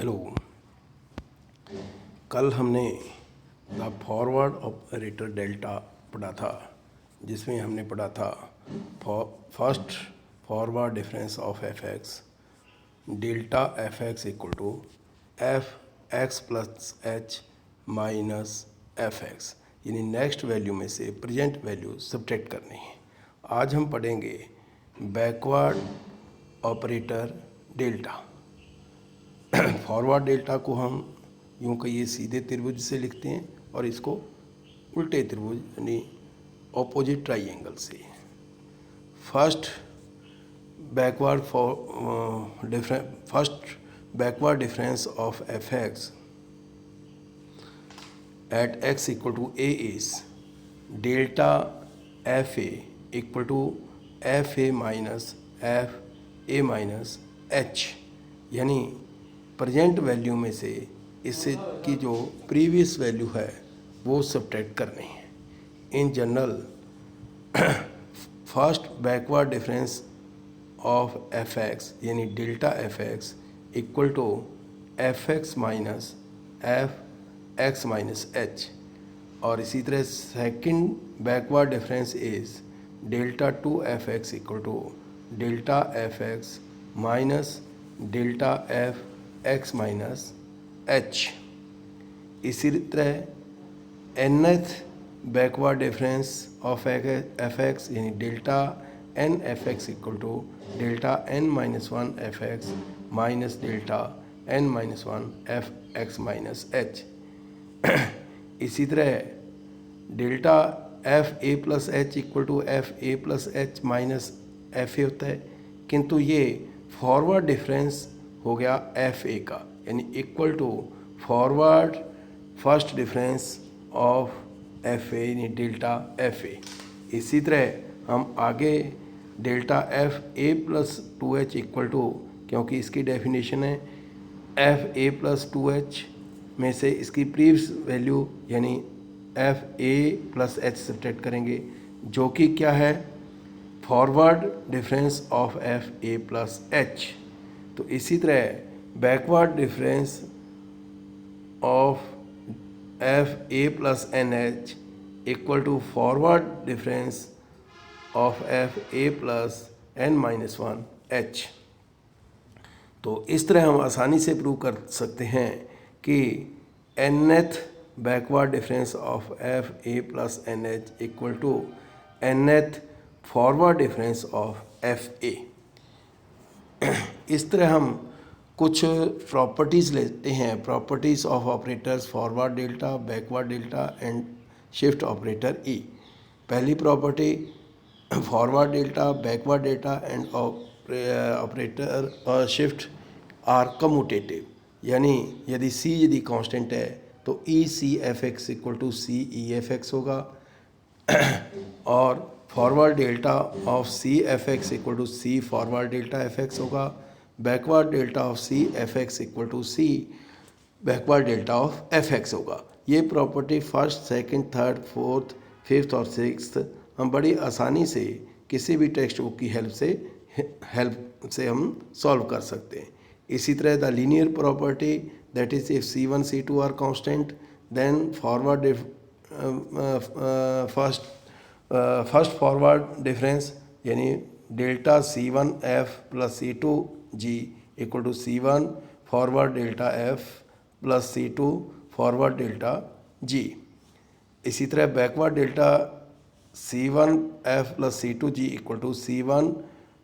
Hello. कल हमने the forward operator delta पढ़ा था, जिसमें हमने पढ़ा था first forward difference of f x delta f x equal to f x plus h minus f x, यानी नेक्स्ट वैल्यू में से प्रेजेंट वैल्यू सब्ट्रैक्ट करनी है। आज हम पढ़ेंगे backward operator delta. Forward delta को हम यूँ कहिए सीधे त्रिभुज से लिखते हैं और इसको उल्टे त्रिभुज यानी ऑपोजिट ट्राइंगल से। First backward difference of f x at x equal to a is delta f a equal to f a minus f a minus h, यानी प्रेजेंट वैल्यू में से इससे की जो प्रीवियस वैल्यू है वो सब्ट्रैक्ट करनी है। In general first backward difference of f x यानी delta f x equal to f x minus f x minus h, और इसी तरह second backward difference is delta two f x equal to delta f x minus delta f x minus h. इसी तरह nth backward difference of f x यानी delta n f x equal to delta n minus one f x minus delta n minus one f x minus h. इसी तरह delta f a plus h equal to f a plus h minus f a होता है, किंतु ये forward difference हो गया F a का, यानी equal to forward first difference of f a यानी डेल्टा एफ ए। इसी तरह हम आगे delta f a plus two h equal to, क्योंकि इसकी डेफिनेशन है f a plus two h में से इसकी प्रीवियस वैल्यू यानी f a plus h subtract करेंगे, जो कि क्या है forward difference of f a plus h. तो इसी तरह backward difference of f a plus n h equal to forward difference of f a plus n minus one h. तो इस तरह हम आसानी से प्रूव कर सकते हैं कि nth backward difference of f a plus n h equal to nth forward difference of f a. इस तरह हम कुछ प्रॉपर्टीज़ लेते हैं, properties of operators forward delta, backward delta and shift operator E. पहली property forward delta, backward delta and operator shift are commutative, यानी यदि C यदि कांस्टेंट है तो E C f x equal to C E f x होगा, और forward delta of C f x equal to C forward delta f x होगा, backward delta of C f x equal to C backward delta of f x होगा। ये property first, second, third, fourth, fifth और sixth हम बड़ी आसानी से किसी भी टेक्स्ट बुक की हेल्प से हम सॉल्व कर सकते हैं। इसी तरह the linear property that is if C1 C2 are constant then forward first forward difference यानी delta C1 F plus C2 G equal to C1 forward delta F plus C2 forward delta G। इसी तरह backward delta C1 F plus C2 G equal to C1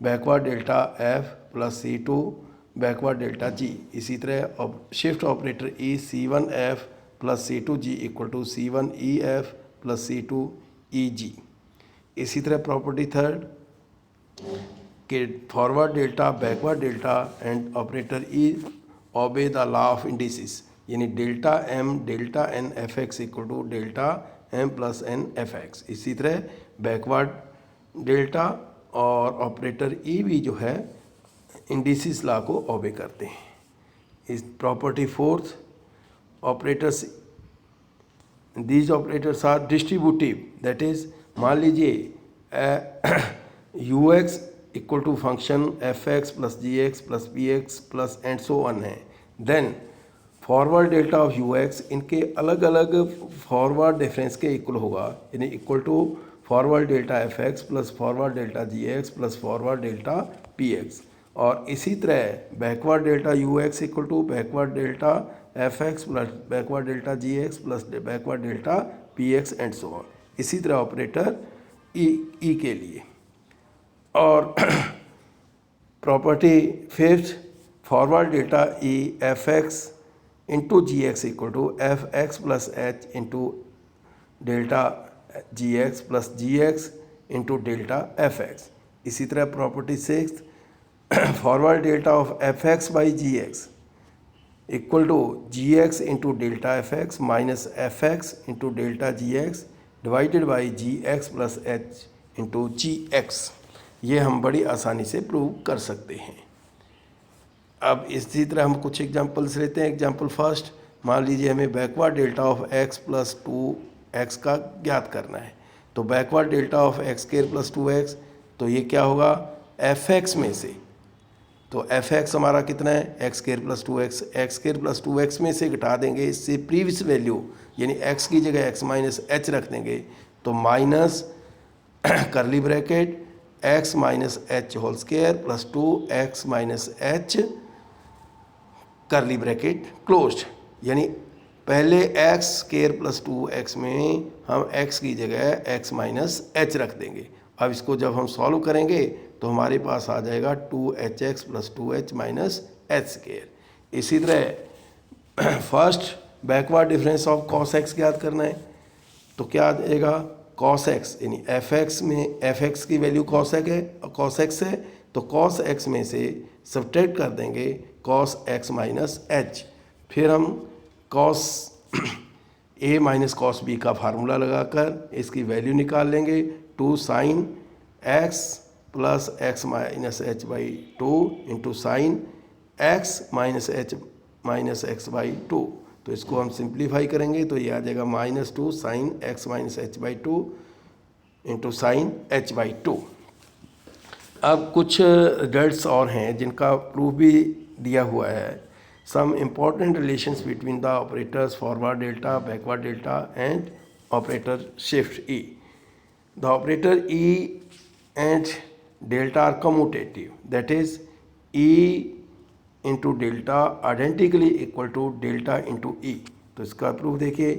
backward delta F plus C2 backward delta G। इसी तरह shift operator E C1 F plus C2 G equal to C1 E F plus C2 E G। इसी तरह property third कि forward delta, backward delta and operator E obey the law of indices, यानी delta m delta n f x equal to delta m plus n f x. इसी तरह backward delta और operator E भी जो है indices law को ओबे करते हैं। इस property fourth operators these operators are distributive, that is मान लीजिए u x equal to function f x plus g x plus p x plus and so on है, then forward delta of u x इनके अलग अलग forward difference के equal होगा, यानी equal to forward delta f x plus forward delta g x plus forward delta p x. और इसी तरह backward delta you x equal to backward delta f x plus backward delta g x plus backward delta p x and so on. इसी तरह operator E के लिए। और property fifth, forward delta E f x into g x equal to f x plus h into delta g x plus g x into delta f x. इसी तरह property six, forward delta of f x by g x equal to g x into delta f x minus f x into delta g x divided by g x plus h into g x. ये हम बड़ी आसानी से prove कर सकते हैं। अब इसी तरह हम कुछ एग्जांपल्स लेते हैं। एग्जांपल फर्स्ट, मान लीजिए हमें backward delta of x plus 2x का ज्ञात करना है। तो backward delta of x square plus 2x, तो ये क्या होगा एफ एक्स में से, तो एफ एक्स हमारा कितना है x square plus 2x, x square plus 2x में से घटा देंगे इससे प्रीवियस वैल्यू, यानी x की जगह x माइनस एच रख देंगे, तो minus curly bracket x minus h whole square plus 2x minus h curly bracket closed. यानी पहले एक्स स्क्वायर प्लस 2x में हम x की जगह x माइनस एच रख देंगे। अब इसको जब हम सॉल्व करेंगे तो हमारे पास आ जाएगा 2hx plus 2h minus H square. इसी तरह first backward difference of cos x ज्ञात करना है, तो क्या आ जाएगा कॉस एक्स, यानी एफ एक्स में एफ एक्स की वैल्यू कॉस एक्स है, कॉस एक्स है, तो कॉस एक्स में से सब्ट्रैक्ट कर देंगे कॉस एक्स माइनस एच। फिर हम cos A minus cos B का फार्मूला लगाकर इसकी वैल्यू निकाल लेंगे, 2 sine x plus x minus H by 2 into sine x minus x by 2। तो इसको हम सिंप्लीफाई करेंगे तो ये आ जाएगा -2 sine x minus H by 2 into sine h by 2। अब कुछ रिजल्ट्स और हैं जिनका प्रूफ भी दिया हुआ है। Some important relations between the operators forward delta, backward delta and operator shift E. The operator E and delta are commutative, that is E into delta identically equal to delta into E. तो इसका proof देखिए,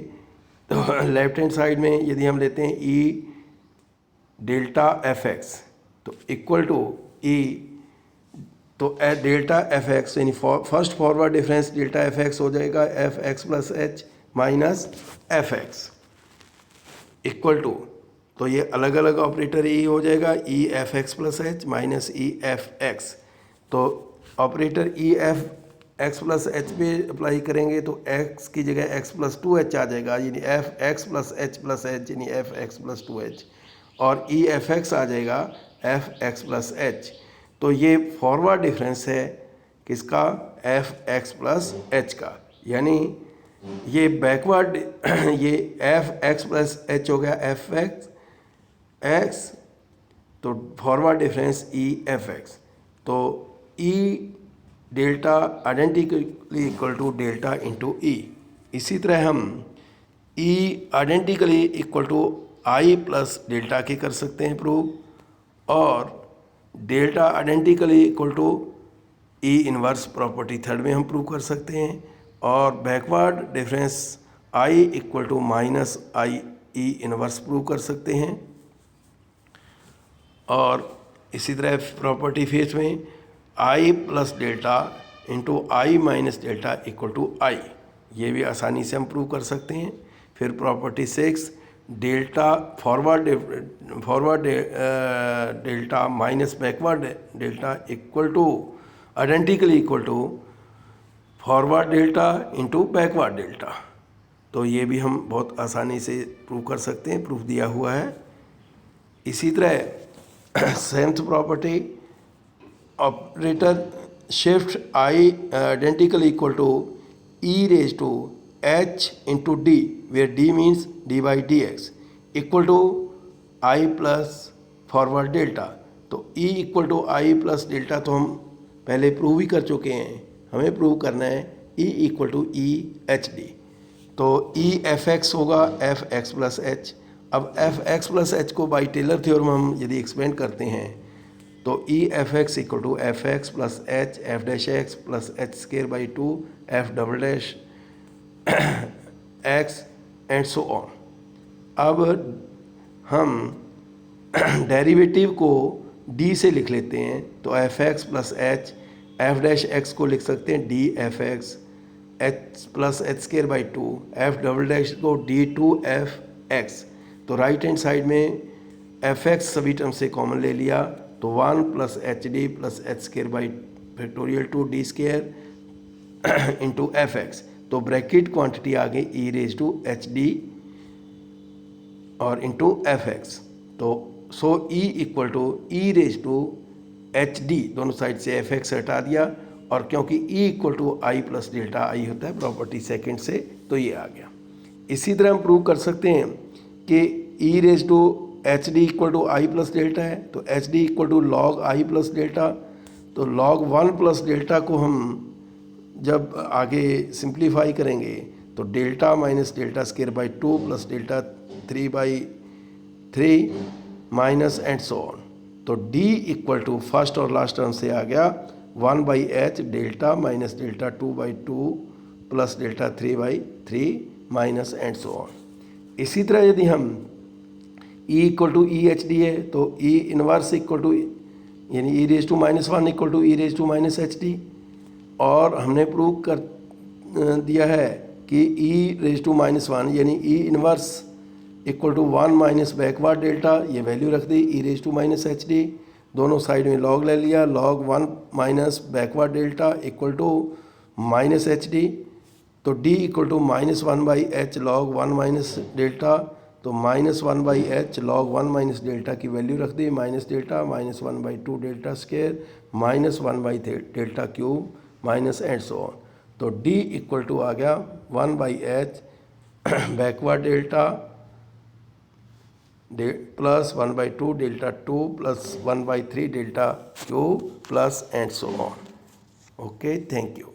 तो left hand side में यदि हम लेते हैं E delta f x तो इक्वल टू ई, तो डेल्टा एफ एक्स यानी first forward difference delta f x हो जाएगा f x plus h minus f x equal to, तो ये अलग अलग ऑपरेटर ई हो जाएगा E f x plus h minus E f x. तो operator E f x plus h पे अप्लाई करेंगे तो एक्स की जगह एक्स प्लस 2h आ जाएगा, यानी एफ एक्स प्लस एच यानी एफ एक्स प्लस 2h, और ई एफ एक्स आ जाएगा एफ एक्स प्लस एच। तो ये फॉरवर्ड डिफरेंस है किसका, एफ एक्स प्लस एच का, यानी ये बैकवर्ड ये एफ एक्स प्लस एच हो गया एफ एक्स एक्स, तो forward difference E f x. तो E delta identically equal to delta into E. इसी तरह हम E identically equal to I plus delta के कर सकते हैं प्रूव, और delta identically equal to E inverse property third में हम प्रूव कर सकते हैं, और backward difference I equal to minus I E inverse prove कर सकते हैं। और इसी तरह प्रॉपर्टी फिफ्थ में I plus delta into I minus delta equal to I, ये भी आसानी से हम प्रूव कर सकते हैं। फिर property six, delta forward delta minus backward delta equal to identically equal to forward delta into backward delta. तो ये भी हम बहुत आसानी से प्रूव कर सकते हैं, प्रूफ दिया हुआ है। इसी तरह seventh property, operator shift I identically equal to E raise to h into D, where D means D by D x equal to I plus forward delta. तो E equal to I plus delta तो हम पहले prove ही कर चुके हैं, हमें prove करना है E equal to e h D. तो ई एफ एक्स होगा एफ एक्स प्लस एच। अब एफ एक्स प्लस एच को बाई टेलर थ्योरम हम यदि एक्सपेंड करते हैं तो E f x equal to f x plus h f dash x plus h square by two f double dash x and so on. अब हम derivative को D से लिख लेते हैं तो F x plus h f dash x को लिख सकते हैं D F x H plus h square by two f double dash को डी टू एफ एक्स। तो राइट हैंड साइड में एफ एक्स सभी टर्म से कॉमन ले लिया तो 1 plus H D plus h square by factorial two D square into f x. तो bracket quantity आ गई ई रेज टू एच डी और इंटू एफ एक्स। तो so E equal to E raise to h D, दोनों side से f x हटा दिया और क्योंकि E equal to I plus delta I होता है प्रॉपर्टी सेकंड से, तो ये आ गया। इसी तरह हम प्रूव कर सकते हैं कि E raise to h D equal to I plus delta है तो h D equal to log I plus delta. तो लॉग 1 प्लस डेल्टा को हम जब आगे सिंप्लीफाई करेंगे तो delta minus delta square by 2 plus delta 3/3 minus and so on. तो d इक्वल टू फर्स्ट और लास्ट टर्म से आ गया 1/h delta minus delta 2/2 plus delta 3/3 minus and so on. इसी तरह यदि हम e equal to e h D है तो e इनवर्स इक्वल टू यानी e raise to -1 equal to e raise to minus h D. और हमने prove कर दिया है कि e रेज टू -1 यानी e inverse equal to 1 minus backward delta, ये वैल्यू रख दी E raise to minus h D. दोनों साइड में लॉग ले लिया, log 1 minus backward delta equal to minus h D. तो d equal to -1/h log 1 minus delta, तो -1/h log 1 minus delta की वैल्यू रख दी minus delta -1/2 delta square -1/3 delta cube minus and so on. तो d equal to आ गया 1/h backward delta plus 1/2 delta 2 plus 1/3 delta cube plus and so on. Okay, thank you.